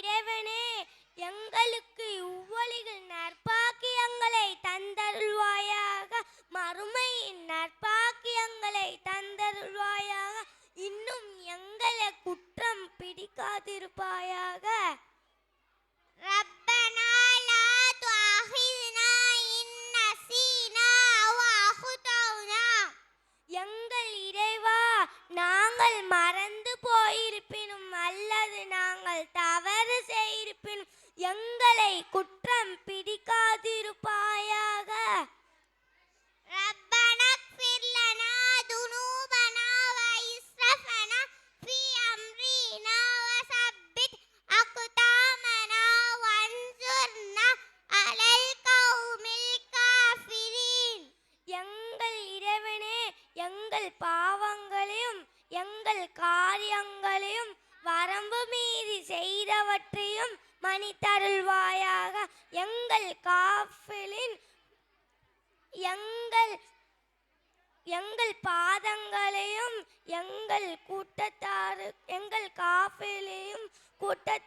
இறைவனே, எங்களுக்கு இவ்வுலகில் நற்பாக்கியங்களை தந்தருள்வாயாக, மறுமையின் நற்பாக்கியங்களை தந்தருள்வாயாக, இன்னும் எங்களை குற்றம் பிடிக்காதிருப்பாயாக. ربنا لا تؤاخذنا إن نسينا أو أخطأنا. எங்கள் இறைவா, நாங்கள் மறந்து போயிருப்பினும் அல்லது நாங்கள் தவறு செய்திருப்பினும் எங்களை குற்றம் பிடிக்காதிருப்பாயாக. ربنا اغفر لنا ذنوبنا وإسرافنا في أمرنا وثبت أقدامنا وانصرنا على القوم الكافرين. எங்கள் இறைவனே, எங்கள் பாவங்களையும் எங்கள் காரியங்களையும் வரம்பு மீறி செய்தவற்றையும் மன்னித்தருள்வாயாக. எங்கள் காஃபிலின் எங்கள் பாதங்களையும் எங்கள் காஃபிலையும் கூட்டத்தார்